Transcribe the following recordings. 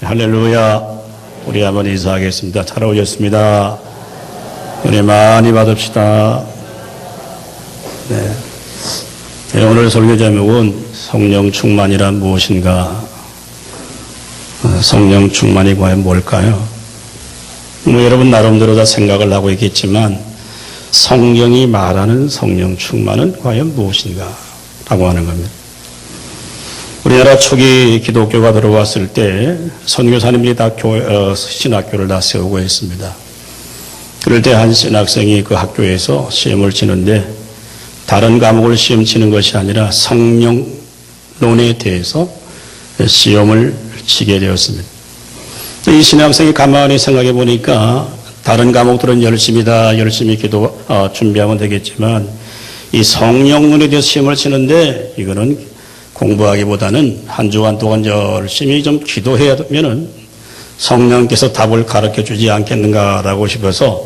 할렐루야. 우리 한번 인사하겠습니다. 잘 오셨습니다. 은혜 많이 받읍시다. 네, 오늘 설교 제목은 성령 충만이란 무엇인가? 성령 충만이 과연 뭘까요? 여러분 나름대로 다 생각을 하고 있겠지만 성경이 말하는 성령 충만은 과연 무엇인가? 라고 하는 겁니다. 우리나라 초기 기독교가 들어왔을 때 선교사님들이 다 신학교를 다 세우고 있습니다. 그럴 때 한 신학생이 그 학교에서 시험을 치는데 다른 과목을 시험 치는 것이 아니라 성령론에 대해서 시험을 치게 되었습니다. 이 신학생이 가만히 생각해 보니까 다른 과목들은 열심히 준비하면 되겠지만 이 성령론에 대해서 시험을 치는데 이거는 공부하기보다는 한 주간 동안 열심히 좀 기도해야면은 성령께서 답을 가르쳐 주지 않겠는가라고 싶어서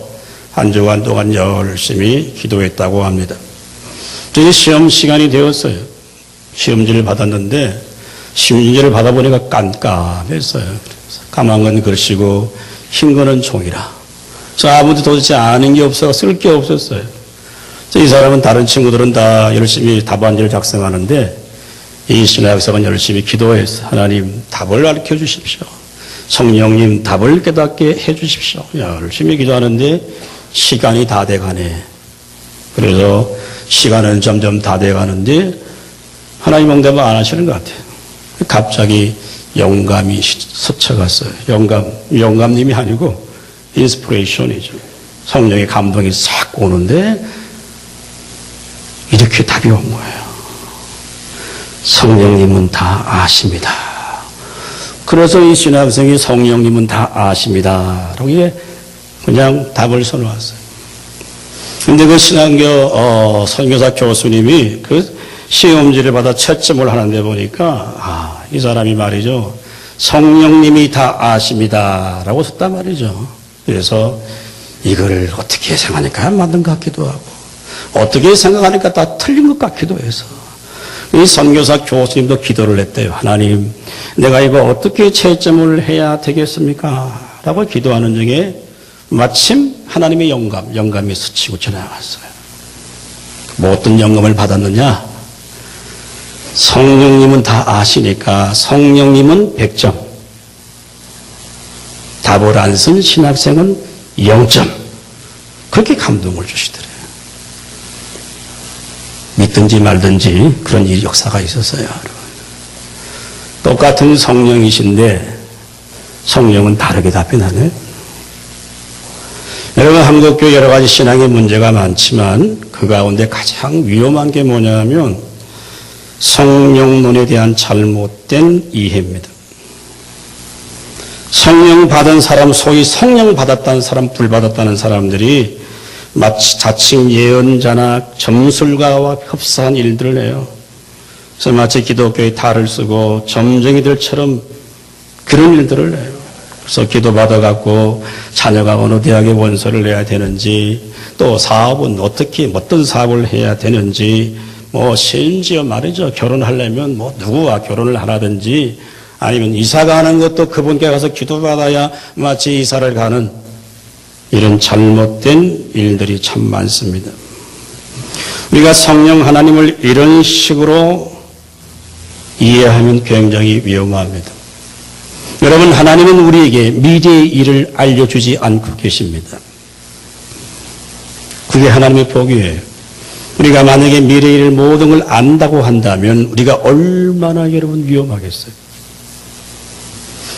한 주간 동안 열심히 기도했다고 합니다. 이제 시험 시간이 되었어요. 시험지를 받았는데 시험지를 받아보니까 깜깜했어요. 까만 건 글씨고 흰 거는 종이라. 아무도 도대체 아는 게 없어 쓸 게 없었어요. 이 사람은 다른 친구들은 다 열심히 답안지를 작성하는데 이 신학생은 열심히 기도해서 하나님 답을 가르쳐 주십시오. 성령님 답을 깨닫게 해 주십시오. 열심히 기도하는데 시간이 다 돼가네. 그래서 시간은 점점 다 돼가는데 하나님 응답을 안 하시는 것 같아요. 갑자기 영감이 스쳐갔어요. 영감님이 아니고 인스피레이션이죠. 성령의 감동이 싹 오는데 이렇게 답이 온 거예요. 성령님은 다 아십니다. 그래서 이 신학생이 성령님은 다 아십니다. 이렇게 그냥 답을 써놓았어요. 근데 그 선교사 교수님이 그 시험지를 받아 채점을 하는데 보니까, 이 사람이 말이죠. 성령님이 다 아십니다. 라고 썼단 말이죠. 그래서 이걸 어떻게 생각하니까 맞는 것 같기도 하고, 어떻게 생각하니까 다 틀린 것 같기도 해서. 이 선교사 교수님도 기도를 했대요. 하나님, 내가 이거 어떻게 채점을 해야 되겠습니까? 라고 기도하는 중에 마침 하나님의 영감이 스치고 지나갔어요. 뭐 어떤 영감을 받았느냐? 성령님은 다 아시니까 성령님은 100점. 답을 안 쓴 신학생은 0점. 그렇게 감동을 주시더래요. 믿든지 말든지 그런 일 역사가 있었어요. 똑같은 성령이신데 성령은 다르게 답변하네. 여러분 한국교 여러 가지 신앙의 문제가 많지만 그 가운데 가장 위험한 게 뭐냐면 성령론에 대한 잘못된 이해입니다. 성령 받은 사람, 소위 성령 받았다는 사람, 불 받았다는 사람들이 마치 자칭 예언자나 점술가와 흡사한 일들을 해요. 그래서 마치 기독교의 탈을 쓰고 점쟁이들처럼 그런 일들을 해요. 그래서 기도 받아갖고 자녀가 어느 대학에 원서를 내야 되는지, 또 사업은 어떤 사업을 해야 되는지, 심지어 말이죠. 결혼하려면 누구와 결혼을 하라든지, 아니면 이사 가는 것도 그분께 가서 기도 받아야 마치 이사를 가는 이런 잘못된 일들이 참 많습니다. 우리가 성령 하나님을 이런 식으로 이해하면 굉장히 위험합니다. 여러분, 하나님은 우리에게 미래의 일을 알려주지 않고 계십니다. 그게 하나님의 복이에요. 우리가 만약에 미래의 일 모든 걸 안다고 한다면 우리가 얼마나 여러분 위험하겠어요.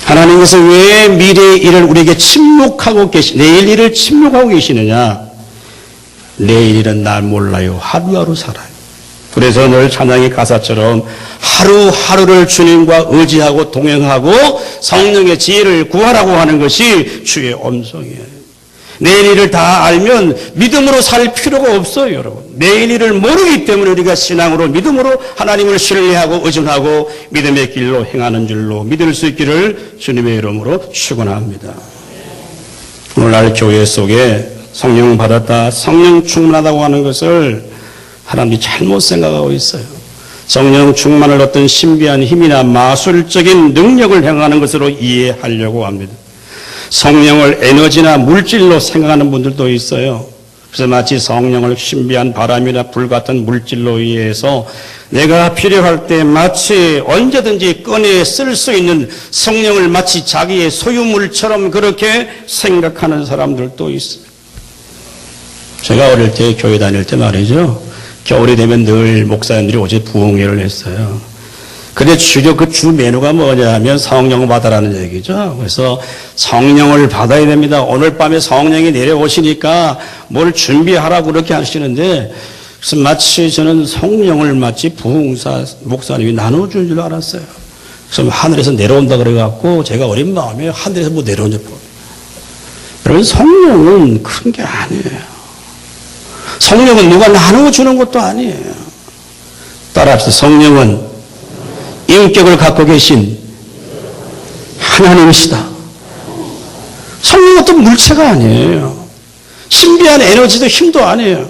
하나님께서 왜 미래의 일을 우리에게 내일 일을 침묵하고 계시느냐? 내일 일은 날 몰라요. 하루하루 살아요. 그래서 늘 찬양의 가사처럼 하루하루를 주님과 의지하고 동행하고 성령의 지혜를 구하라고 하는 것이 주의 음성이에요. 내일 일을 다 알면 믿음으로 살 필요가 없어요, 여러분. 내일 일을 모르기 때문에 우리가 신앙으로 믿음으로 하나님을 신뢰하고 의존하고 믿음의 길로 행하는 줄로 믿을 수 있기를 주님의 이름으로 축원합니다. 오늘날 교회 속에 성령 받았다, 성령 충만하다고 하는 것을 하나님이 잘못 생각하고 있어요. 성령 충만을 어떤 신비한 힘이나 마술적인 능력을 행하는 것으로 이해하려고 합니다. 성령을 에너지나 물질로 생각하는 분들도 있어요. 그래서 마치 성령을 신비한 바람이나 불 같은 물질로 이해해서 내가 필요할 때 마치 언제든지 꺼내 쓸 수 있는 성령을 마치 자기의 소유물처럼 그렇게 생각하는 사람들도 있어요. 제가 어릴 때 교회 다닐 때 말이죠. 겨울이 되면 늘 목사님들이 오직 부흥회를 했어요. 근데 주로 그 주 메뉴가 뭐냐 하면 성령 받아라는 얘기죠. 그래서 성령을 받아야 됩니다. 오늘 밤에 성령이 내려오시니까 뭘 준비하라고 그렇게 하시는데, 그래서 마치 저는 성령을 마치 부흥사 목사님이 나눠준 줄 알았어요. 그래서 하늘에서 내려온다 그래갖고 제가 어린 마음에 하늘에서 뭐 내려온 줄 모르겠어요. 여러분, 성령은 큰 게 아니에요. 성령은 누가 나눠주는 것도 아니에요. 따라합시다. 성령은 인격을 갖고 계신 하나님이시다. 성령은 어떤 물체가 아니에요. 신비한 에너지도 힘도 아니에요.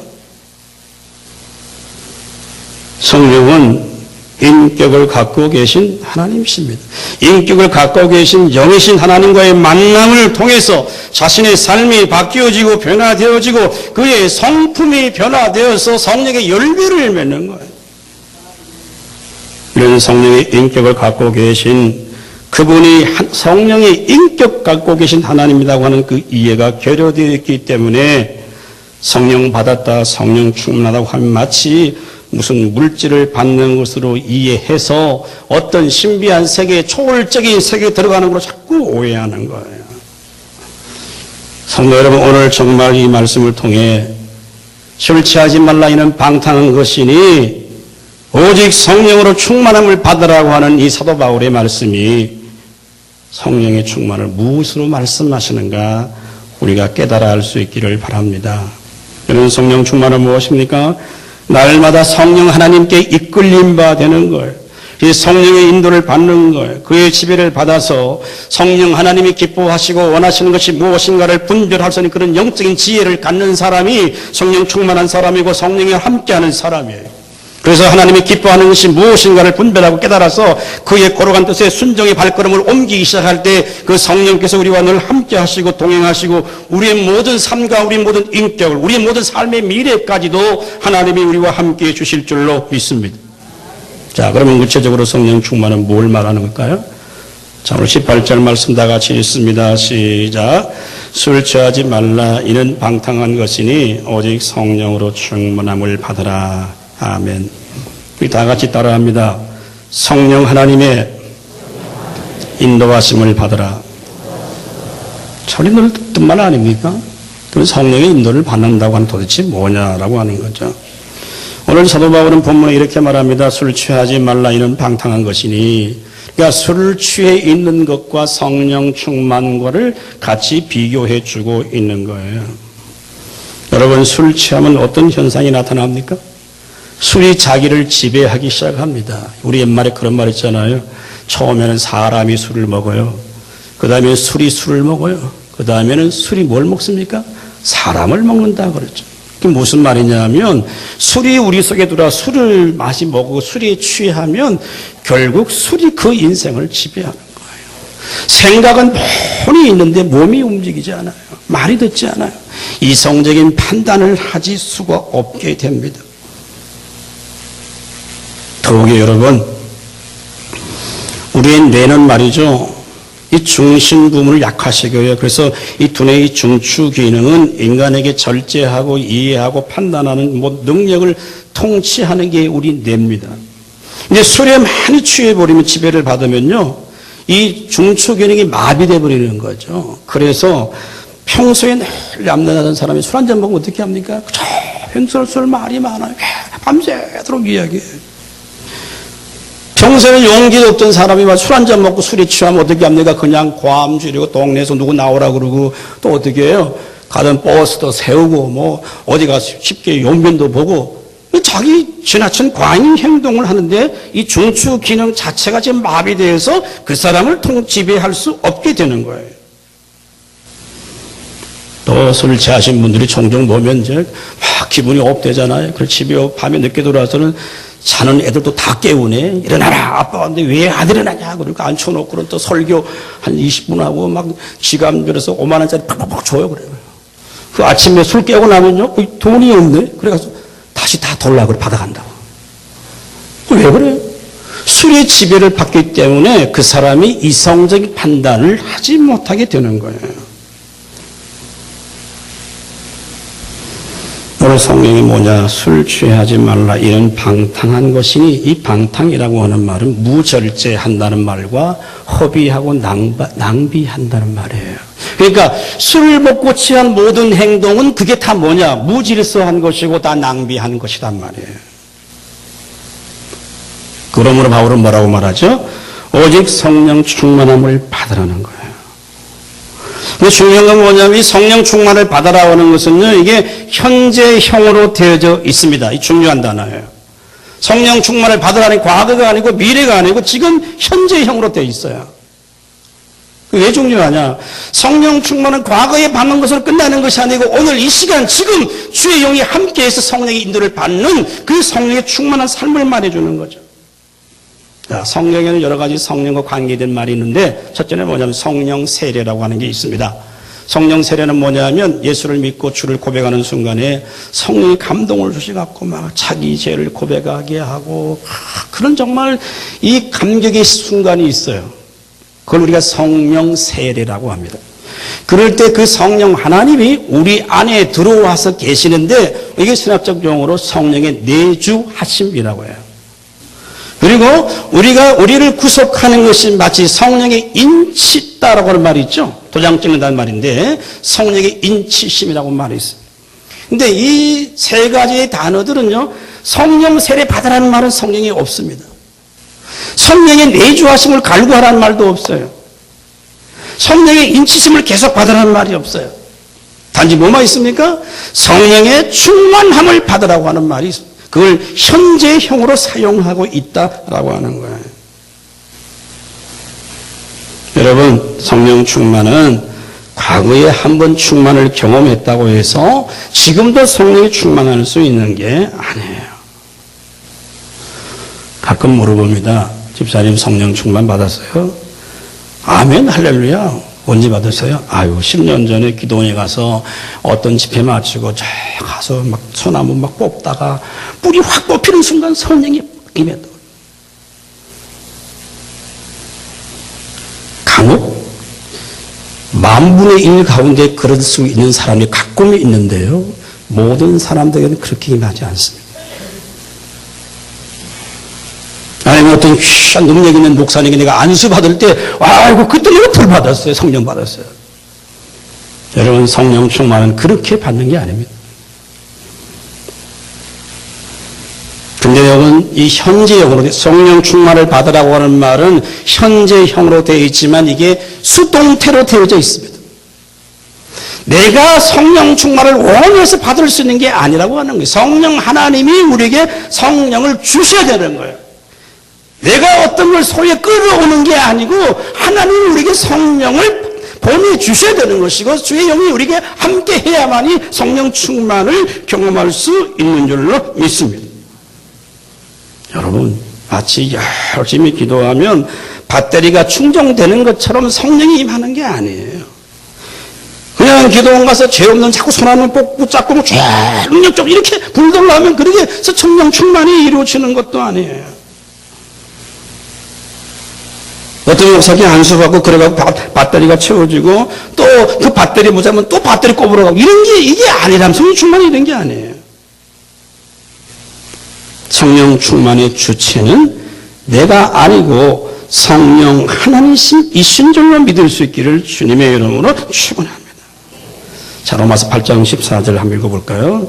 성령은 인격을 갖고 계신 하나님이십니다. 인격을 갖고 계신 영이신 하나님과의 만남을 통해서 자신의 삶이 바뀌어지고 변화되어지고 그의 성품이 변화되어서 성령의 열매를 맺는 거예요. 이런 성령의 인격을 갖고 계신 그분이 성령의 인격 갖고 계신 하나님이라고 하는 그 이해가 결여되어 있기 때문에 성령 받았다, 성령 충만하다고 하면 마치 무슨 물질을 받는 것으로 이해해서 어떤 신비한 세계, 초월적인 세계에 들어가는 걸로 자꾸 오해하는 거예요. 성도 여러분, 오늘 정말 이 말씀을 통해 술 취하지 말라 이는 방탕한 것이니 오직 성령으로 충만함을 받으라고 하는 이 사도 바울의 말씀이 성령의 충만을 무엇으로 말씀하시는가 우리가 깨달아 알 수 있기를 바랍니다. 여러분, 성령 충만은 무엇입니까? 날마다 성령 하나님께 이끌림 바 되는 거예요. 이 성령의 인도를 받는 거예요. 그의 지배를 받아서 성령 하나님이 기뻐하시고 원하시는 것이 무엇인가를 분별할 수 있는 그런 영적인 지혜를 갖는 사람이 성령 충만한 사람이고 성령이 함께하는 사람이에요. 그래서 하나님이 기뻐하는 것이 무엇인가를 분별하고 깨달아서 그의 거룩한 뜻에 순종의 발걸음을 옮기기 시작할 때 그 성령께서 우리와 늘 함께 하시고 동행하시고 우리의 모든 삶과 우리의 모든 인격을 우리의 모든 삶의 미래까지도 하나님이 우리와 함께 해 주실 줄로 믿습니다. 자, 그러면 구체적으로 성령 충만은 뭘 말하는 걸까요? 자, 오늘 18절 말씀 다 같이 읽습니다. 시작. 술 취하지 말라 이는 방탕한 것이니 오직 성령으로 충만함을 받으라. 아멘. 우리 다 같이 따라합니다. 성령 하나님의 인도하심을 받으라. 저리 뜻만 아닙니까? 그럼 성령의 인도를 받는다고 하는 도대체 뭐냐라고 하는 거죠. 오늘 사도 바울은 본문에 이렇게 말합니다. 술 취하지 말라 이는 방탕한 것이니, 그러니까 술을 취해 있는 것과 성령 충만과를 같이 비교해 주고 있는 거예요. 여러분, 술 취하면 어떤 현상이 나타납니까? 술이 자기를 지배하기 시작합니다. 우리 옛말에 그런 말 있잖아요. 처음에는 사람이 술을 먹어요. 그 다음에 술이 술을 먹어요. 그 다음에는 술이 뭘 먹습니까? 사람을 먹는다 그러죠. 그게 무슨 말이냐면 술이 우리 속에 들어와 술을 마시 먹고 술에 취하면 결국 술이 그 인생을 지배하는 거예요. 생각은 뻔히 있는데 몸이 움직이지 않아요. 말이 듣지 않아요. 이성적인 판단을 하지 수가 없게 됩니다. 더욱이 여러분, 우리의 뇌는 말이죠. 이 중심 부분을 약화시켜요. 그래서 이 두뇌의 중추 기능은 인간에게 절제하고 이해하고 판단하는 능력을 통치하는 게 우리 뇌입니다. 근데 술에 많이 취해버리면 지배를 받으면요. 이 중추 기능이 마비돼 버리는 거죠. 그래서 평소에 늘 얌전하던 사람이 술 한잔 먹으면 어떻게 합니까? 횡설설 말이 많아요. 밤새도록 이야기해요. 평소에는 용기도 없던 사람이 술 한잔 먹고 술에 취하면 어떻게 합니까? 그냥 고함 지르고 동네에서 누구 나오라 그러고 또 어떻게 해요? 가던 버스도 세우고 뭐 어디 가서 쉽게 용변도 보고 자기 지나친 과잉 행동을 하는데 이 중추 기능 자체가 지금 마비되어서 그 사람을 지배할 수 없게 되는 거예요. 또 술 취하신 분들이 종종 보면 이제 막 기분이 업되잖아요. 그래서 집에 밤에 늦게 돌아와서는 자는 애들도 다 깨우네. 일어나라. 아빠가 근데 왜 안 일어나냐. 그러니까 앉혀놓고는 또 설교 한 20분 하고 막 지갑 들어서 5만 원짜리 팍팍팍 줘요. 그래요. 그 아침에 술 깨고 나면요. 돈이 없네. 그래서 다시 다 돌락을 받아간다고. 왜 그래요? 술의 지배를 받기 때문에 그 사람이 이성적인 판단을 하지 못하게 되는 거예요. 오늘 성경이 뭐냐? 술 취하지 말라. 이런 방탕한 것이니, 이 방탕이라고 하는 말은 무절제한다는 말과 허비하고 낭비한다는 말이에요. 그러니까 술을 먹고 취한 모든 행동은 그게 다 뭐냐? 무질서한 것이고 다 낭비한 것이란 말이에요. 그러므로 바울은 뭐라고 말하죠? 오직 성령 충만함을 받으라는 거예요. 근데 중요한 건 뭐냐면 이 성령 충만을 받아라 하는 것은요, 이게 현재형으로 되어져 있습니다. 이 중요한 단어예요. 성령 충만을 받으라니 과거가 아니고 미래가 아니고 지금 현재형으로 되어 있어요. 왜 중요하냐? 성령 충만은 과거에 받는 것으로 끝나는 것이 아니고 오늘 이 시간 지금 주의 영이 함께해서 성령의 인도를 받는 그 성령의 충만한 삶을 말해주는 거죠. 성경에는 여러 가지 성령과 관계된 말이 있는데 첫째는 뭐냐면 성령 세례라고 하는 게 있습니다. 성령 세례는 뭐냐면 예수를 믿고 주를 고백하는 순간에 성령이 감동을 주셔갖고 막 자기 죄를 고백하게 하고 그런 정말 이 감격의 순간이 있어요. 그걸 우리가 성령 세례라고 합니다. 그럴 때 그 성령 하나님이 우리 안에 들어와서 계시는데 이게 신학적 용어로 성령의 내주하심이라고 해요. 그리고 우리를 구속하는 것이 마치 성령의 인치다라고 하는 말이 있죠. 도장 찍는다는 말인데 성령의 인치심이라고 말이 있어요. 근데 이 세 가지의 단어들은요, 성령 세례 받으라는 말은 성령이 없습니다. 성령의 내주하심을 갈구하라는 말도 없어요. 성령의 인치심을 계속 받으라는 말이 없어요. 단지 뭐만 있습니까? 성령의 충만함을 받으라고 하는 말이 있습니다. 그걸 현재형으로 사용하고 있다라고 하는 거예요. 여러분, 성령 충만은 과거에 한번 충만을 경험했다고 해서 지금도 성령이 충만할 수 있는 게 아니에요. 가끔 물어봅니다. 집사님 성령 충만 받았어요? 아멘, 할렐루야. 언제 받았어요? 10년 전에 기도원에 가서 어떤 집회 마치고 저 가서 막 소나무 막 뽑다가 뿌리 확 뽑히는 순간 성령이 임했다. 간혹 10,000,000,000 가운데 그럴 수 있는 사람이 가끔 있는데요. 모든 사람들에게는 그렇게 임하지 않습니다. 아니면 어떤 귀한 능력 있는 목사님에게 내가 안수 받을 때, 그때 내가 불 받았어요. 성령 받았어요. 여러분, 성령 충만은 그렇게 받는 게 아닙니다. 근데 여러분, 이 현재형으로, 성령 충만을 받으라고 하는 말은 현재형으로 되어 있지만 이게 수동태로 되어져 있습니다. 내가 성령 충만을 원해서 받을 수 있는 게 아니라고 하는 거예요. 성령 하나님이 우리에게 성령을 주셔야 되는 거예요. 내가 어떤 걸 소위에 끌어오는 게 아니고 하나님이 우리에게 성령을 보내주셔야 되는 것이고 주의 영이 우리에게 함께 해야만이 성령 충만을 경험할 수 있는 줄로 믿습니다. 여러분, 마치 열심히 기도하면 배터리가 충전되는 것처럼 성령이 임하는 게 아니에요. 그냥 기도원 가서 죄 없는 자꾸 손 한번 붙잡고 능력적으로 이렇게 불들러 하면 그렇게 해서 성령 충만이 이루어지는 것도 아니에요. 어떤 목사님이 안수받고 그래가지고 배터리가 채워지고 또 그 배터리 모자면 또 배터리 꼽으러 가고 이런 게 이게 아니라면 성령 충만이 이런 게 아니에요. 성령 충만의 주체는 내가 아니고 성령 하나님이신 줄로 믿을 수 있기를 주님의 이름으로 축원합니다. 자, 로마서 8장 14절 한번 읽어볼까요?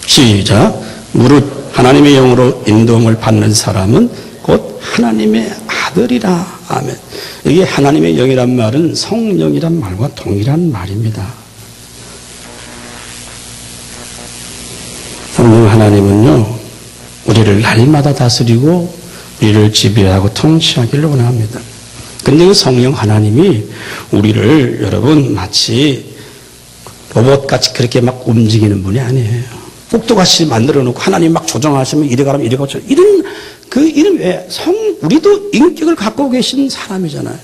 시작. 무릇 하나님의 영으로 인도함을 받는 사람은 곧 하나님의 아들이라. 아멘. 이게 하나님의 영이란 말은 성령이란 말과 동일한 말입니다. 성령 하나님은요, 우리를 날마다 다스리고 우리를 지배하고 통치하기를 원합니다. 근데 그 성령 하나님이 우리를 여러분 마치 로봇같이 그렇게 막 움직이는 분이 아니에요. 꼭두같이 만들어 놓고 하나님 막 조정하시면 이래 가라면 이래 가죠. 이런 왜 우리도 인격을 갖고 계신 사람이잖아요.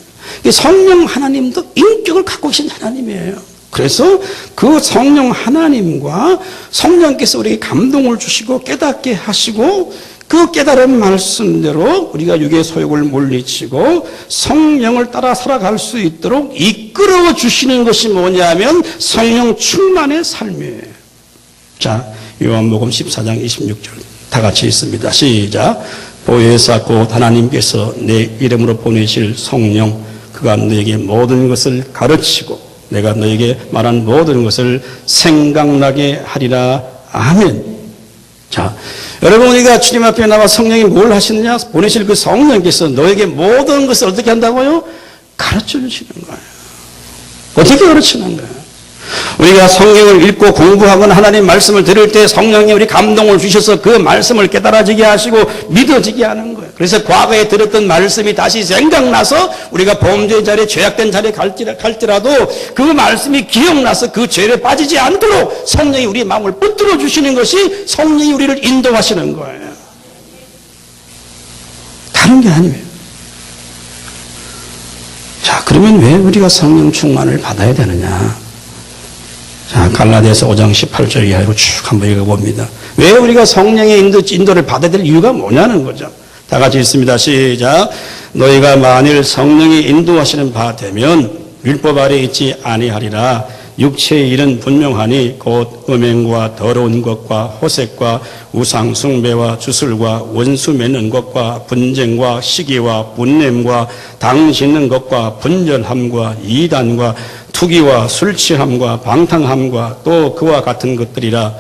성령 하나님도 인격을 갖고 계신 하나님이에요. 그래서 그 성령 하나님과 성령께서 우리에게 감동을 주시고 깨닫게 하시고 그 깨달은 말씀대로 우리가 육의 소욕을 물리치고 성령을 따라 살아갈 수 있도록 이끌어 주시는 것이 뭐냐면 성령 충만의 삶이에요. 자, 요한복음 14장 26절 다 같이 있습니다. 시작. 보혜사 곧 하나님께서 내 이름으로 보내실 성령 그가 너에게 모든 것을 가르치고 내가 너에게 말한 모든 것을 생각나게 하리라. 아멘. 자, 여러분 우리가 주님 앞에 나와 성령이 뭘 하시느냐? 보내실 그 성령께서 너에게 모든 것을 어떻게 한다고요? 가르쳐 주시는 거예요. 어떻게 가르치는 거예요? 우리가 성경을 읽고 공부하거나 하나님 말씀을 들을 때 성령이 우리 감동을 주셔서 그 말씀을 깨달아지게 하시고 믿어지게 하는 거예요. 그래서 과거에 들었던 말씀이 다시 생각나서 우리가 범죄 자리에 죄악된 자리에 갈지라도 그 말씀이 기억나서 그 죄에 빠지지 않도록 성령이 우리 마음을 붙들어 주시는 것이 성령이 우리를 인도하시는 거예요. 다른 게 아니에요. 자, 그러면 왜 우리가 성령 충만을 받아야 되느냐? 자, 갈라디아서 5장 18절 이하로 쭉 한번 읽어봅니다. 왜 우리가 성령의 인도를 받아야 될 이유가 뭐냐는 거죠. 다 같이 읽습니다. 시작. 너희가 만일 성령이 인도하시는 바 되면 율법 아래 있지 아니하리라. 육체의 일은 분명하니 곧 음행과 더러운 것과 호색과 우상 숭배와 주술과 원수 맺는 것과 분쟁과 시기와 분냄과 당 짓는 것과 분절함과 이단과 투기와 술 취함과 방탕함과 또 그와 같은 것들이라.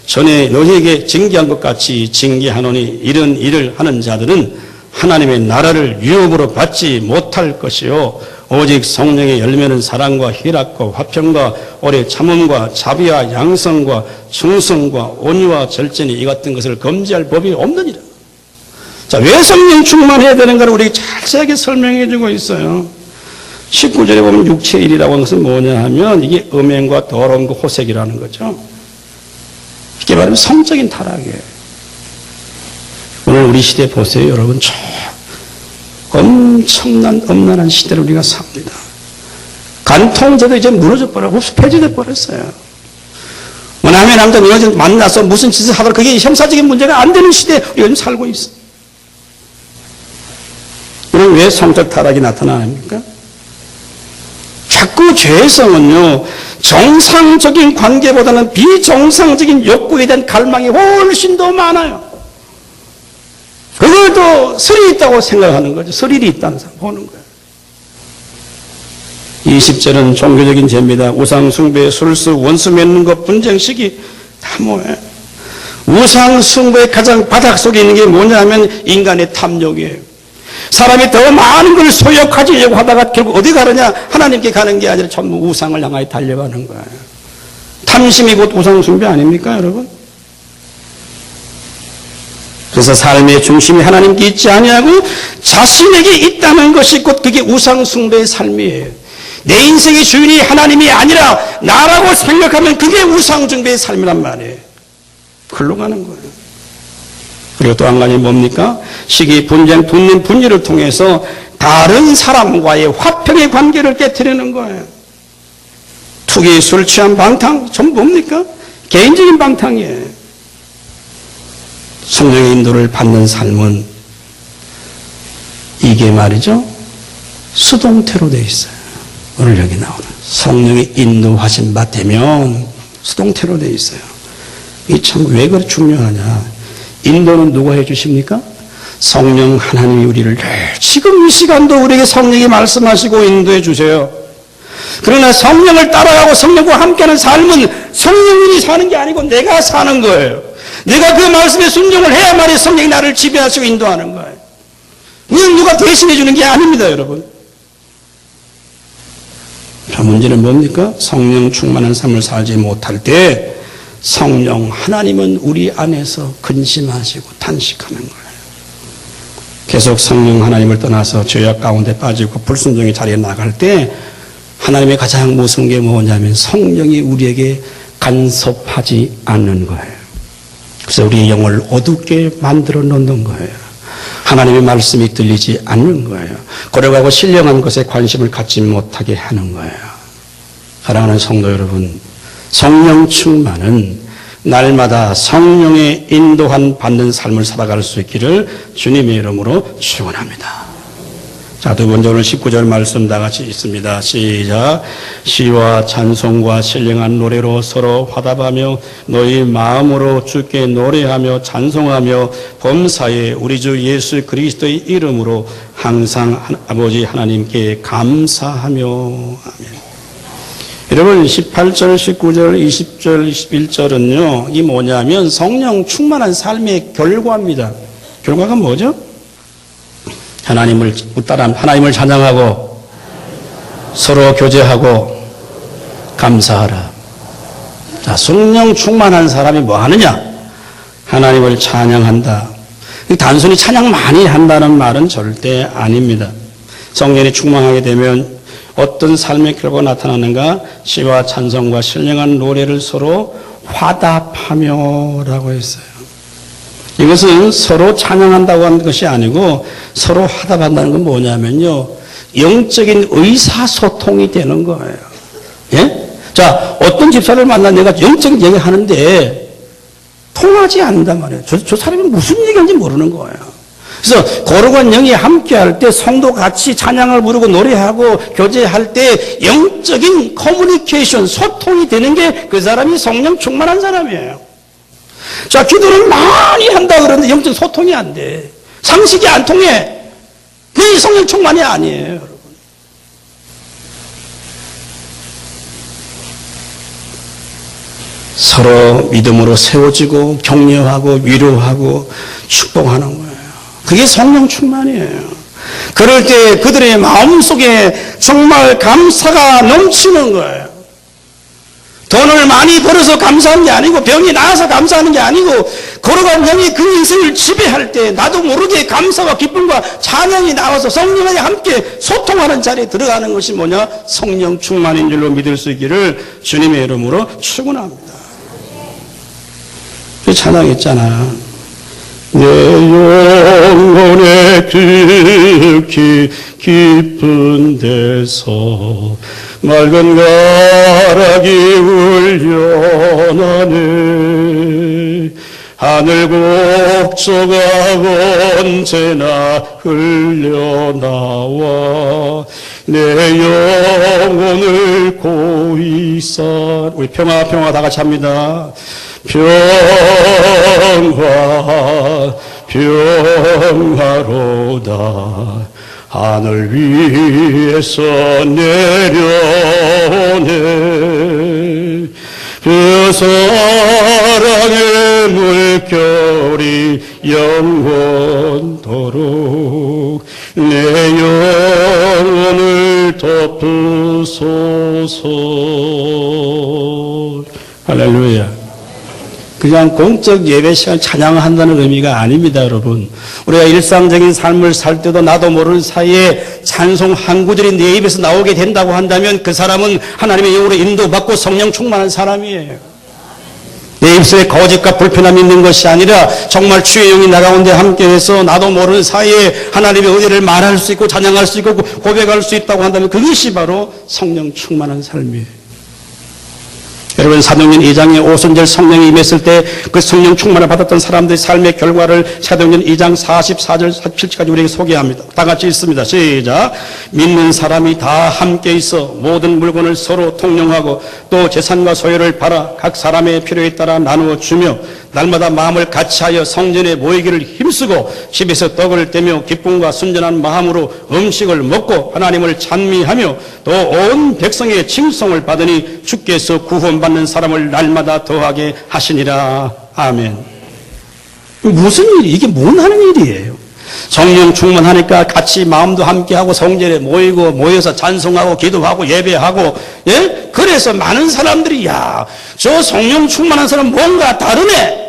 전에 너희에게 징계한 것 같이 징계하노니 이런 일을 하는 자들은 하나님의 나라를 유업으로 받지 못할 것이요 오직 성령의 열매는 사랑과 희락과 화평과 오래 참음과 자비와 양성과 충성과 온유와 절제니 이 같은 것을 금지할 법이 없느니라. 자, 왜 성령 충만해야 되는가를 우리에게 자세하게 설명해 주고 있어요. 19절에 보면 육체의 일이라고 하는 것은 뭐냐 하면 이게 음행과 더러운 것, 호색이라는 거죠. 이게 말하면 성적인 타락이에요. 오늘 우리 시대 보세요, 여러분. 엄청난 엄난한 시대를 우리가 삽니다. 간통제도 이제 무너져 버리고 폐지돼 버렸어요. 남의 남자 여자 만나서 무슨 짓을 하더라도 그게 형사적인 문제가 안 되는 시대에 우리가 요즘 살고 있어요. 그럼 왜 성적 타락이 나타납니까? 자꾸 죄성은요, 정상적인 관계보다는 비정상적인 욕구에 대한 갈망이 훨씬 더 많아요. 그것도 설이 있다고 생각하는 거죠. 설일이 있다는 사람 보는 거예요. 20절은 종교적인 죄입니다. 우상 숭배, 술수, 원수 맺는 것, 분쟁, 시기 다 뭐예요? 우상 숭배의 가장 바닥 속에 있는 게 뭐냐 하면 인간의 탐욕이에요. 사람이 더 많은 걸 소욕하려고 하다가 결국 어디 가느냐? 하나님께 가는 게 아니라 전부 우상을 향하여 달려가는 거예요. 탐심이 곧 우상 숭배 아닙니까, 여러분? 그래서 삶의 중심이 하나님께 있지 아니하고 자신에게 있다는 것이 곧 그게 우상 숭배의 삶이에요. 내 인생의 주인이 하나님이 아니라 나라고 생각하면 그게 우상 숭배의 삶이란 말이에요. 글로 가는 거예요. 그리고 또 한 가지 뭡니까? 시기, 분쟁, 분림, 분리를 통해서 다른 사람과의 화평의 관계를 깨트리는 거예요. 투기, 술 취한 방탕, 전부 뭡니까? 개인적인 방탕이에요. 성령의 인도를 받는 삶은 이게 말이죠. 수동태로 되어 있어요. 오늘 여기 나오는 성령의 인도하신 바 되면 수동태로 되어 있어요. 이 참 왜 그렇게 중요하냐? 인도는 누가 해주십니까? 성령 하나님이 우리를 지금 이 시간도 우리에게 성령이 말씀하시고 인도해 주세요. 그러나 성령을 따라가고 성령과 함께하는 삶은 성령이 사는 게 아니고 내가 사는 거예요. 내가 그 말씀에 순종을 해야만이 성령이 나를 지배하시고 인도하는 거예요. 그냥 누가 대신해 주는 게 아닙니다, 여러분. 자, 문제는 뭡니까? 성령 충만한 삶을 살지 못할 때 성령 하나님은 우리 안에서 근심하시고 탄식하는 거예요. 계속 성령 하나님을 떠나서 죄악 가운데 빠지고 불순종의 자리에 나갈 때 하나님의 가장 무서운 게 뭐냐면 성령이 우리에게 간섭하지 않는 거예요. 그래서 우리의 영을 어둡게 만들어 놓는 거예요. 하나님의 말씀이 들리지 않는 거예요. 고려하고 신령한 것에 관심을 갖지 못하게 하는 거예요. 사랑하는 성도 여러분, 성령 충만은 날마다 성령의 인도한 받는 삶을 살아갈 수 있기를 주님의 이름으로 축원합니다. 자, 두 번째 오늘 19절 말씀 다 같이 있습니다. 시작. 시와 찬송과 신령한 노래로 서로 화답하며 너희 마음으로 주께 노래하며 찬송하며 범사에 우리 주 예수 그리스도의 이름으로 항상 아버지 하나님께 감사하며. 아멘. 여러분 18절, 19절, 20절, 21절은요. 이 뭐냐면 성령 충만한 삶의 결과입니다. 결과가 뭐죠? 하나님을 찬양하고 서로 교제하고 감사하라. 자, 성령 충만한 사람이 뭐 하느냐? 하나님을 찬양한다. 단순히 찬양 많이 한다는 말은 절대 아닙니다. 성령이 충만하게 되면 어떤 삶의 결과가 나타나는가? 시와 찬송과 신령한 노래를 서로 화답하며라고 했어요. 이것은 서로 찬양한다고 하는 것이 아니고 서로 화답한다는 건 뭐냐면요. 영적인 의사소통이 되는 거예요. 예? 자, 어떤 집사를 만나 내가 영적인 얘기 하는데 통하지 않는단 말이에요. 저 사람이 무슨 얘기하는지 모르는 거예요. 그래서 거룩한 영이 함께 할 때 성도 같이 찬양을 부르고 노래하고 교제할 때 영적인 커뮤니케이션, 소통이 되는 게 그 사람이 성령 충만한 사람이에요. 자, 기도를 많이 한다 그러는데 영적 소통이 안 돼. 상식이 안 통해. 그게 성령 충만이 아니에요, 여러분. 서로 믿음으로 세워지고 격려하고 위로하고 축복하는 거예요. 그게 성령 충만이에요. 그럴 때 그들의 마음속에 정말 감사가 넘치는 거예요. 돈을 많이 벌어서 감사하는 게 아니고 병이 나아서 감사하는 게 아니고 거룩한 영이 그 인생을 지배할 때 나도 모르게 감사와 기쁨과 찬양이 나와서 성령과 함께 소통하는 자리에 들어가는 것이 뭐냐? 성령 충만인 줄로 믿을 수 있기를 주님의 이름으로 축원합니다. 그 찬양했잖아. 내 영혼의 극히 깊은 데서 맑은 가락이 울려나네. 하늘 곡조가 언제나 흘려나와 내 영혼을 고이 산. 우리 평화 다 같이 합니다. 평화로다 하늘 위에서 내려오네. 그 사랑의 물결이 영원토록 내 영혼을 덮으소서. 할렐루야. 그냥 공적 예배 시간 찬양을 한다는 의미가 아닙니다, 여러분. 우리가 일상적인 삶을 살 때도 나도 모르는 사이에 찬송 한 구절이 내 입에서 나오게 된다고 한다면 그 사람은 하나님의 영으로 인도받고 성령 충만한 사람이에요. 내 입술에 거짓과 불편함이 있는 것이 아니라 정말 주의 영이 나 가운데 함께해서 나도 모르는 사이에 하나님의 은혜를 말할 수 있고 찬양할 수 있고 고백할 수 있다고 한다면 그것이 바로 성령 충만한 삶이에요. 여러분 사도행전 2장에 오순절 성령이 임했을 때 그 성령 충만을 받았던 사람들의 삶의 결과를 사도행전 2장 44절 47절까지 우리에게 소개합니다. 다 같이 읽습니다. 시작. 믿는 사람이 다 함께 있어 모든 물건을 서로 통용하고 또 재산과 소유를 팔아 각 사람의 필요에 따라 나누어 주며 날마다 마음을 같이하여 성전에 모이기를 힘쓰고 집에서 떡을 떼며 기쁨과 순전한 마음으로 음식을 먹고 하나님을 찬미하며 또 온 백성의 칭송을 받으니 주께서 구원받는 사람을 날마다 더하게 하시니라. 아멘. 무슨 일이 이게 뭔 하는 일이에요? 성령 충만하니까 같이 마음도 함께하고 성전에 모여서 찬송하고 기도하고 예배하고, 예? 그래서 많은 사람들이 야, 저 성령 충만한 사람 뭔가 다르네.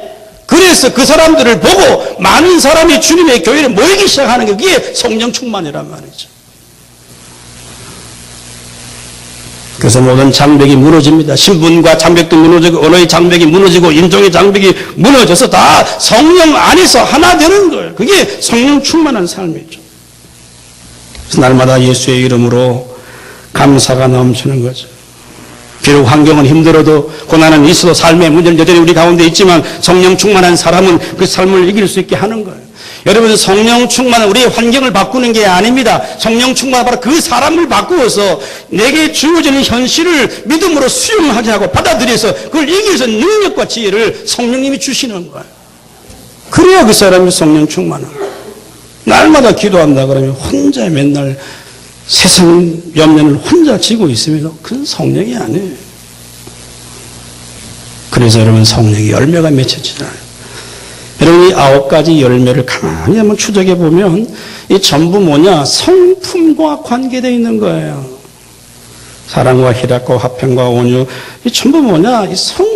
그래서 그 사람들을 보고 많은 사람이 주님의 교회에 모이기 시작하는 게 그게 성령 충만이란 말이죠. 그래서 모든 장벽이 무너집니다. 신분과 장벽도 무너지고 언어의 장벽이 무너지고 인종의 장벽이 무너져서 다 성령 안에서 하나 되는 거예요. 그게 성령 충만한 삶이죠. 그래서 날마다 예수의 이름으로 감사가 넘치는 거죠. 비록 환경은 힘들어도 고난은 있어도 삶의 문제는 여전히 우리 가운데 있지만 성령 충만한 사람은 그 삶을 이길 수 있게 하는 거예요. 여러분, 성령 충만은 우리의 환경을 바꾸는 게 아닙니다. 성령 충만은 바로 그 사람을 바꾸어서 내게 주어지는 현실을 믿음으로 수용하게 하고 받아들여서 그걸 이기기 위해서 능력과 지혜를 성령님이 주시는 거예요. 그래야 그 사람이 성령 충만한 거예요. 날마다 기도한다 그러면 혼자 맨날 세상 염려를 혼자 지고 있으면 그건 성령이 아니에요. 그래서 여러분, 성령의 열매가 맺혀지잖아요. 여러분, 이 9가지 열매를 가만히 한번 추적해 보면 이 전부 뭐냐? 성품과 관계되어 있는 거예요. 사랑과 희락과 화평과 온유, 이 전부 뭐냐?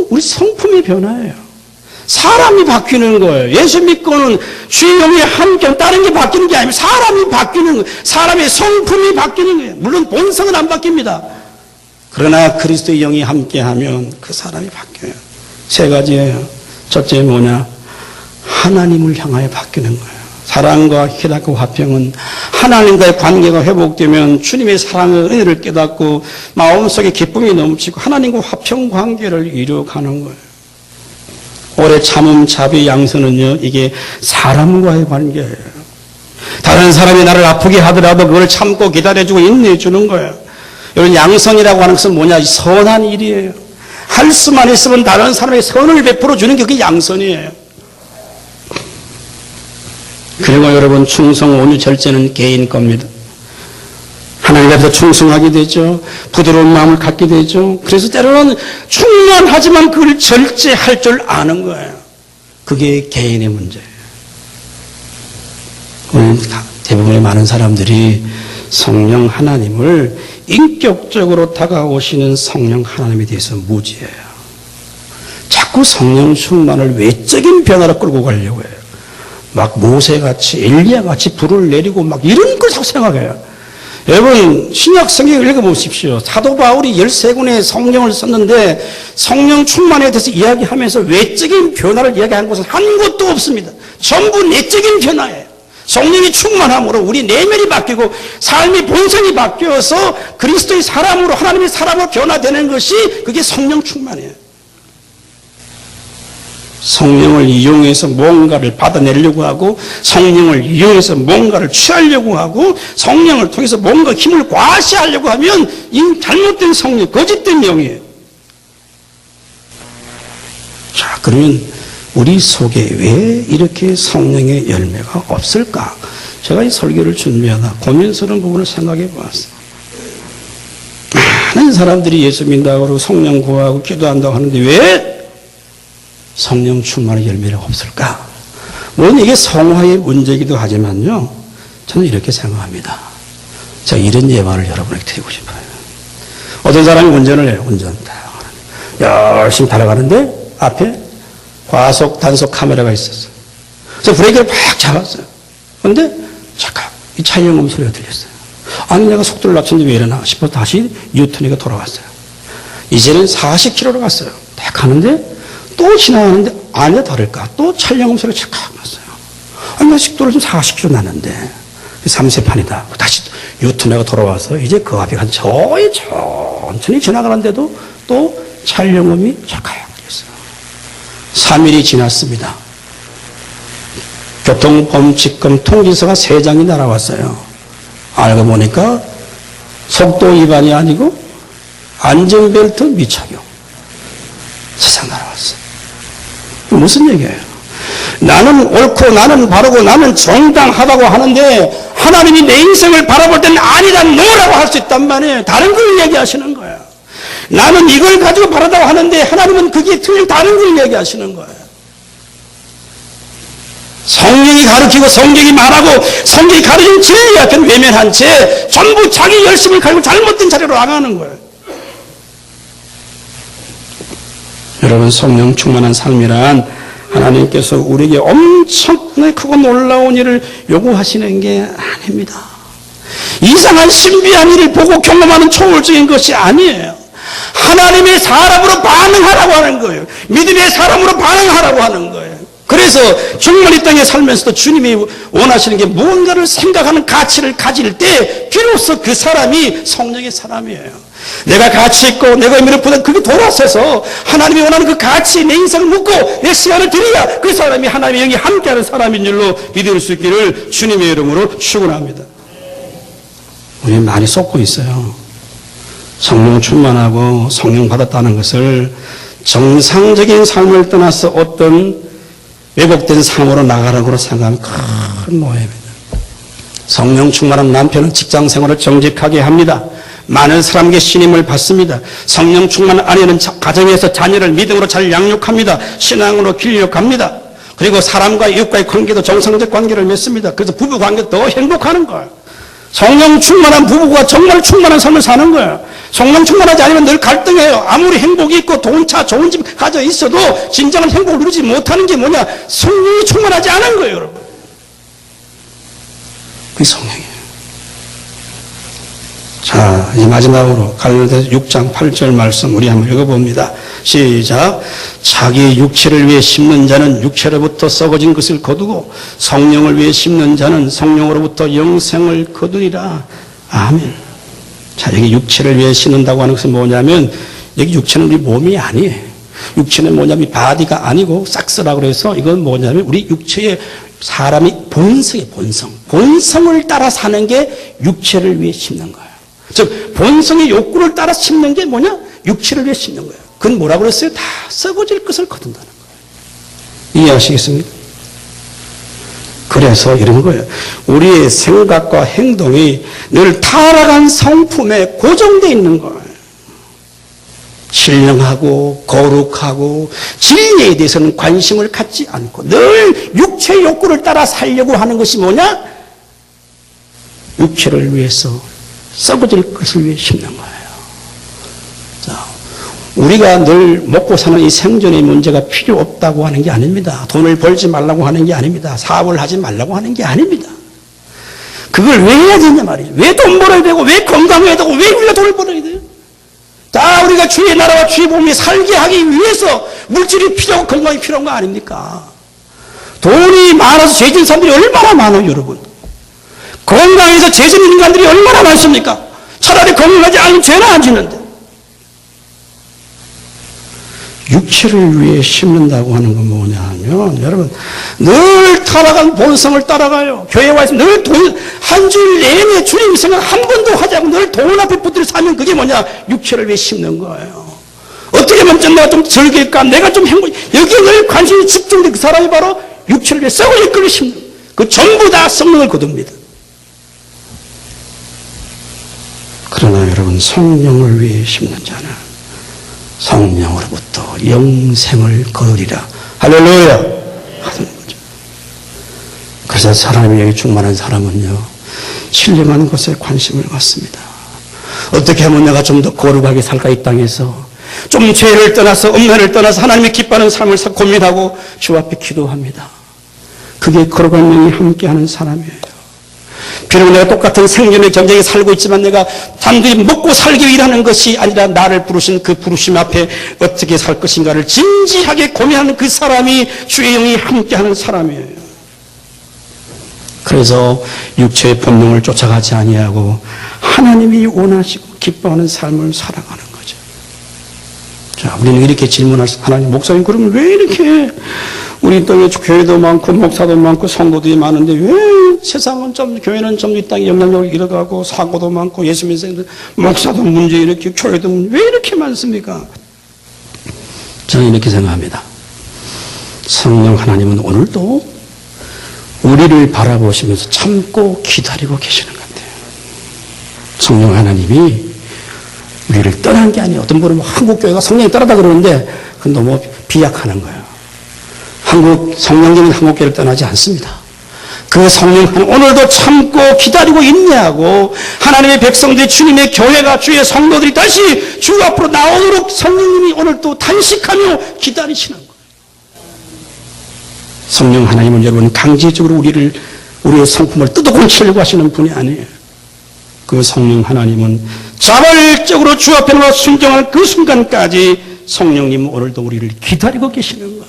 우리 성품의 변화예요. 사람이 바뀌는 거예요. 예수 믿고는 주의 영이 함께 다른 게 바뀌는 게 아니고 사람이 바뀌는 거예요. 사람의 성품이 바뀌는 거예요. 물론 본성은 안 바뀝니다. 그러나 그리스도의 영이 함께하면 그 사람이 바뀌어요. 3가지예요. 첫째 뭐냐? 하나님을 향하여 바뀌는 거예요. 사랑과 희락과 화평은 하나님과의 관계가 회복되면 주님의 사랑의 은혜를 깨닫고 마음속에 기쁨이 넘치고 하나님과 화평 관계를 이루어가는 거예요. 오래 참음, 자비, 양선은요, 이게 사람과의 관계예요. 다른 사람이 나를 아프게 하더라도 그걸 참고 기다려주고 인내해주는 거예요. 여러분, 양선이라고 하는 것은 뭐냐? 선한 일이에요. 할 수만 있으면 다른 사람의 선을 베풀어주는 게 그게 양선이에요. 그리고 여러분, 충성, 온유, 절제는 개인 겁니다. 하나님 앞에서 충성하게 되죠. 부드러운 마음을 갖게 되죠. 그래서 때로는 충만하지만 그걸 절제할 줄 아는 거예요. 그게 개인의 문제예요. 오늘 대부분의 많은 사람들이 성령 하나님을 인격적으로 다가오시는 성령 하나님에 대해서 무지해요. 자꾸 성령 충만을 외적인 변화로 끌고 가려고 해요. 막 모세같이 엘리야같이 불을 내리고 막 이런 걸 자꾸 생각해요. 여러분, 신약 성경을 읽어보십시오. 사도 바울이 13권의 성령을 썼는데 성령 충만에 대해서 이야기하면서 외적인 변화를 이야기한 것은 한 곳도 없습니다. 전부 내적인 변화예요. 성령이 충만함으로 우리 내면이 바뀌고 삶의 본성이 바뀌어서 그리스도의 사람으로, 하나님의 사람으로 변화되는 것이 그게 성령 충만이에요. 성령을 이용해서 뭔가를 받아내려고 하고 성령을 이용해서 뭔가를 취하려고 하고 성령을 통해서 뭔가 힘을 과시하려고 하면 이 잘못된 성령, 거짓된 영이에요. 자, 그러면 우리 속에 왜 이렇게 성령의 열매가 없을까? 제가 이 설교를 준비하다 고민스러운 부분을 생각해 보았어요. 많은 사람들이 예수 믿는다고 하고 성령 구하고 기도한다고 하는데 왜 성령 충만의 열매가 없을까? 물론 이게 성화의 문제이기도 하지만요, 저는 이렇게 생각합니다. 제가 이런 예화를 여러분에게 드리고 싶어요. 어떤 사람이 운전을 해요. 운전 열심히 달아가는데 앞에 과속 단속 카메라가 있었어요. 그래서 브레이크를 팍 잡았어요. 그런데 잠깐 이 차이용음 소리가 들렸어요. 아니, 내가 속도를 낮췄는데 왜 이러나 싶어서 다시 유턴해가 돌아왔어요. 이제는 40km로 갔어요. 딱 가는데 또 지나가는데 아니야 다를까 또 촬영음 소리가 착각 났어요. 아니, 나 속도를 좀 40km 났는데 3세판이다. 다시 유턴해가 돌아와서 이제 그 앞에 간 저희 천천히 지나가는데도 또 촬영음이 착각 났어요. 3일이 지났습니다. 교통범칙금 통지서가 3장이 날아왔어요. 알고 보니까 속도 위반이 아니고 안전벨트 미착용. 3장 날아왔어요. 무슨 얘기예요? 나는 옳고 나는 바르고 나는 정당하다고 하는데 하나님이 내 인생을 바라볼 때는 아니다 노라고 할 수 있단 말이에요. 다른 걸 얘기하시는 거예요. 나는 이걸 가지고 바르다고 하는데 하나님은 그게 틀린 다른 걸 얘기하시는 거예요. 성령이 가르치고 성경이 말하고 성경이 가르치는 진리 앞에는 외면한 채 전부 자기 열심을 가지고 잘못된 자리로 나가는 거예요. 여러분, 성령 충만한 삶이란 하나님께서 우리에게 엄청나게 크고 놀라운 일을 요구하시는 게 아닙니다. 이상한 신비한 일을 보고 경험하는 초월적인 것이 아니에요. 하나님의 사람으로 반응하라고 하는 거예요. 믿음의 사람으로 반응하라고 하는 거예요. 그래서 정말 이 땅에 살면서도 주님이 원하시는 게 무언가를 생각하는 가치를 가질 때 비로소 그 사람이 성령의 사람이에요. 내가 가치 있고 내가 의미를 보다 그게 돌아서서 하나님이 원하는 그 가치에 내 인생을 묻고 내 시간을 드려야 그 사람이 하나님의 영이 함께하는 사람인 줄로 믿을 수 있기를 주님의 이름으로 축원합니다. 우리 많이 쏟고 있어요. 성령 충만하고 성령 받았다는 것을 정상적인 삶을 떠나서 어떤 왜곡된 삶으로 나가라고 생각하면 큰 오해입니다. 성령 충만한 남편은 직장 생활을 정직하게 합니다. 많은 사람에게 신임을 받습니다. 성령 충만한 아내는 가정에서 자녀를 믿음으로 잘 양육합니다. 신앙으로 길육합니다. 그리고 사람과 이웃과의 관계도 정상적 관계를 맺습니다. 그래서 부부 관계도 더 행복하는 거예요. 성령 충만한 부부가 정말 충만한 삶을 사는 거예요. 성령 충만하지 않으면 늘 갈등해요. 아무리 행복이 있고 돈, 차, 좋은 집 가져 있어도 진정한 행복을 누리지 못하는 게 뭐냐? 성령이 충만하지 않은 거예요, 여러분. 그게 성령이에요. 자, 이제 마지막으로 갈라디아서 6장 8절 말씀 우리 한번 읽어봅니다. 시작. 자기 육체를 위해 심는 자는 육체로부터 썩어진 것을 거두고 성령을 위해 심는 자는 성령으로부터 영생을 거두리라. 아멘. 자, 여기 육체를 위해 심는다고 하는 것은 뭐냐면 여기 육체는 우리 몸이 아니에요. 육체는 뭐냐면 바디가 아니고 싹스라고 해서 이건 뭐냐면 우리 육체의 사람이 본성이에요. 본성을 따라 사는 게 육체를 위해 심는 거예요. 즉 본성의 욕구를 따라 심는 게 뭐냐? 육체를 위해 심는 거예요. 그건 뭐라고 그랬어요? 다 썩어질 것을 거둔다는 거예요. 이해하시겠습니까? 그래서 이런 거예요. 우리의 생각과 행동이 늘 타락한 성품에 고정되어 있는 거예요. 신령하고 거룩하고 진리에 대해서는 관심을 갖지 않고 늘 육체의 욕구를 따라 살려고 하는 것이 뭐냐? 육체를 위해서 썩어질 것을 위해 심는 거예요. 자, 우리가 늘 먹고 사는 이 생존의 문제가 필요 없다고 하는 게 아닙니다. 돈을 벌지 말라고 하는 게 아닙니다. 사업을 하지 말라고 하는 게 아닙니다. 그걸 왜 해야 되냐 말이죠. 왜 돈 벌어야 되고 왜 건강해야 되고 왜 우리가 돈을 벌어야 돼요? 다 우리가 주의 나라와 주의 복음이 살게 하기 위해서 물질이 필요하고 건강이 필요한 거 아닙니까? 돈이 많아서 죄진 사람들이 얼마나 많아요, 여러분. 건강해서 죄 짓는 인간들이 얼마나 많습니까? 차라리 건강하지 않으면 죄는 안 짓는데. 육체를 위해 심는다고 하는 건 뭐냐 하면 여러분 늘 타락한 본성을 따라가요. 교회 와 있으면 늘 돈, 한 줄 내내 주님 생각 한 번도 하지 않고 늘 돈 앞에 붙들어 사면 그게 뭐냐? 육체를 위해 심는 거예요. 어떻게 하면 내가 좀 즐길까? 내가 좀 행복, 여기에 늘 관심이 집중된 그 사람이 바로 육체를 위해 썩을 것을 심는 거예요. 그 전부 다 성령을 거둡니다. 그러나 여러분 성령을 위해 심는 자는 성령으로부터 영생을 거두리라. 할렐루야. 하는 거죠. 그래서 사람이 여기 충만한 사람은요 신령한 것에 관심을 갖습니다. 어떻게 하면 내가 좀 더 거룩하게 살까 이 땅에서 좀 죄를 떠나서 음란을 떠나서 하나님이 기뻐하는 삶을 고민하고 주 앞에 기도합니다. 그게 거룩한 영이 함께하는 사람이에요. 비록 내가 똑같은 생존의 전쟁에 살고 있지만 내가 단순히 먹고 살기 위해 일하는 것이 아니라 나를 부르신 그 부르심 앞에 어떻게 살 것인가를 진지하게 고민하는 그 사람이 주의 영이 함께하는 사람이에요. 그래서 육체의 본능을 쫓아가지 아니하고 하나님이 원하시고 기뻐하는 삶을 살아가는 거죠. 자, 우리는 이렇게 질문할 수, 하나님 목사님 그러면 왜 이렇게 우리 땅에 교회도 많고 목사도 많고 성도들이 많은데 왜 세상은 좀 교회는 좀 이 땅에 영향력을 잃어가고 사고도 많고 예수 믿는 사람들 목사도 문제 이렇게 교회도 문제 왜 이렇게 많습니까? 저는 이렇게 생각합니다. 성령 하나님은 오늘도 우리를 바라보시면서 참고 기다리고 계시는 것 같아요. 성령 하나님이 우리를 떠난 게 아니에요. 어떤 분은 한국교회가 성령이 떠나다 그러는데 그건 너무 비약하는 거예요. 성령님은 한국교회를 떠나지 않습니다. 그 성령 오늘도 참고 기다리고 있냐고 하나님의 백성들이 주님의 교회가 주의 성도들이 다시 주 앞으로 나오도록 성령님이 오늘도 단식하며 기다리시는 거예요. 성령 하나님은 여러분 강제적으로 우리의 성품을 뜯어고치려고 하시는 분이 아니에요. 그 성령 하나님은 자발적으로 주 앞에 나와 순종한 그 순간까지 성령님 오늘도 우리를 기다리고 계시는 거예요.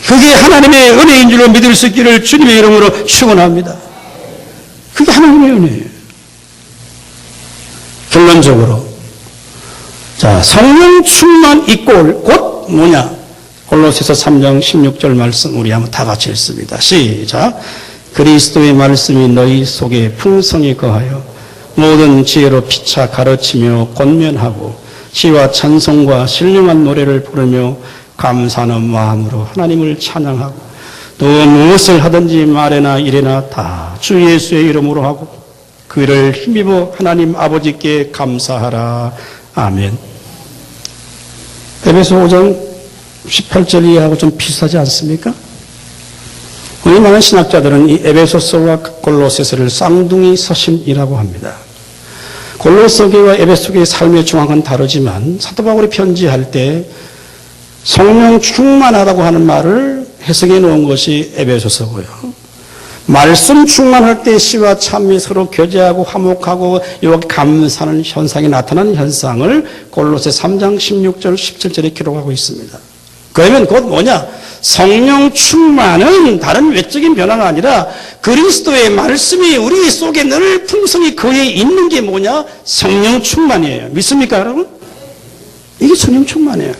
그게 하나님의 은혜인 줄로 믿을 수 있기를 주님의 이름으로 축원합니다. 그게 하나님의 은혜예요. 결론적으로 자, 성령 충만 이꼴 곧 뭐냐? 골로새서 3장 16절 말씀 우리 한번 다 같이 읽습니다. 시작. 그리스도의 말씀이 너희 속에 풍성히 거하여 모든 지혜로 피차 가르치며 권면하고 시와 찬송과 신령한 노래를 부르며 감사하는 마음으로 하나님을 찬양하고 또 무엇을 하든지 말에나 일에나 다 주 예수의 이름으로 하고 그 일을 힘입어 하나님 아버지께 감사하라. 아멘. 에베소 5장 18절 이하고 좀 비슷하지 않습니까? 우리 많은 신학자들은 이 에베소서와 골로새서를 쌍둥이 서신이라고 합니다. 골로새 교회와 에베소 교회의 삶의 중앙은 다르지만 사도 바울이 편지할 때 성령 충만하다고 하는 말을 해석해 놓은 것이 에베소서고요. 말씀 충만할 때 시와 참이 서로 교제하고 화목하고 감사하는 현상이 나타나는 현상을 골로새 3장 16절 17절에 기록하고 있습니다. 그러면 곧 뭐냐? 성령 충만은 다른 외적인 변화가 아니라 그리스도의 말씀이 우리 속에 늘 풍성히 거기에 있는 게 뭐냐? 성령 충만이에요. 믿습니까, 여러분? 이게 성령 충만이에요.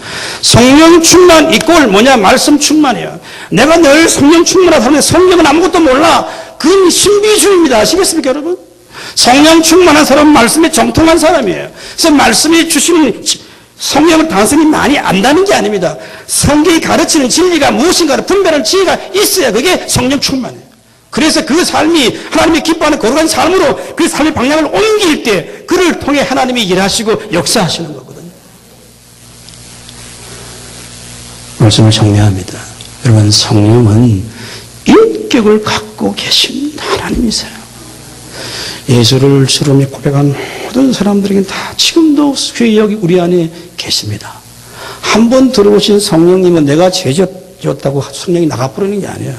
성령 충만 이꼴 뭐냐? 말씀 충만이에요. 내가 늘 성령 충만하다 하면 성령은 아무것도 몰라. 그건 신비주의입니다. 아시겠습니까, 여러분? 성령 충만한 사람은 말씀에 정통한 사람이에요. 그래서 말씀이 주시는 성령을 단순히 많이 안다는 게 아닙니다. 성경이 가르치는 진리가 무엇인가를 분별하는 지혜가 있어야 그게 성령 충만이에요. 그래서 그 삶이 하나님이 기뻐하는 거룩한 삶으로 그 삶의 방향을 옮길 때 그를 통해 하나님이 일하시고 역사하시는 거거든요. 말씀을 정리합니다. 여러분, 성령은 인격을 갖고 계신 하나님이세요. 예수를 주로 고백한 모든 사람들에게는 다 지금도 교회 여기 우리 안에 계십니다. 한 번 들어오신 성령님은 내가 죄졌다고 성령이 나가버리는 게 아니에요.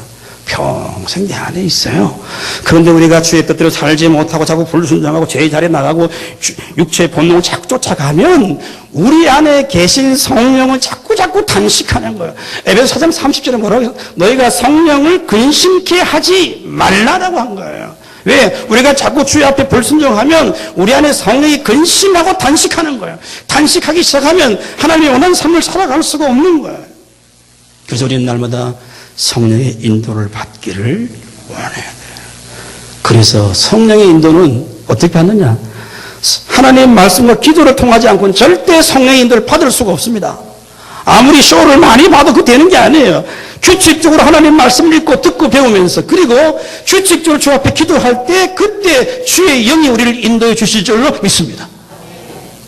평생 내 안에 있어요. 그런데 우리가 주의 뜻대로 살지 못하고 자꾸 불순종하고 죄의 자리에 나가고 육체의 본능을 자꾸 쫓아가면 우리 안에 계신 성령을 자꾸 단식하는 거예요. 에베소 4장 30절에 뭐라고 해서 너희가 성령을 근심케 하지 말라라고 한 거예요. 왜? 우리가 자꾸 주의 앞에 불순종하면 우리 안에 성령이 근심하고 단식하는 거예요. 단식하기 시작하면 하나님의 원하는 삶을 살아갈 수가 없는 거예요. 그래서 우리는 날마다 성령의 인도를 받기를 원해야 돼요. 그래서 성령의 인도는 어떻게 받느냐? 하나님의 말씀과 기도를 통하지 않고는 절대 성령의 인도를 받을 수가 없습니다. 아무리 쇼를 많이 봐도 그거 되는 게 아니에요. 규칙적으로 하나님 말씀을 읽고 듣고 배우면서 그리고 규칙적으로 주 앞에 기도할 때 그때 주의 영이 우리를 인도해 주실 줄로 믿습니다.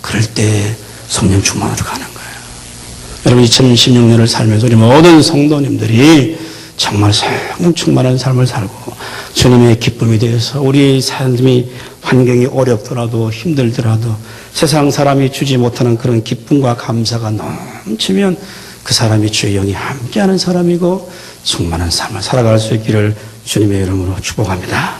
그럴 때 성령 충만으로 가는 거예요. 여러분 2016년을 살면서 우리 모든 성도님들이 정말 성령 충만한 삶을 살고 주님의 기쁨이 되어서 우리 삶이 환경이 어렵더라도 힘들더라도 세상 사람이 주지 못하는 그런 기쁨과 감사가 넘치면 그 사람이 주의 영이 함께하는 사람이고 충만한 삶을 살아갈 수 있기를 주님의 이름으로 축복합니다.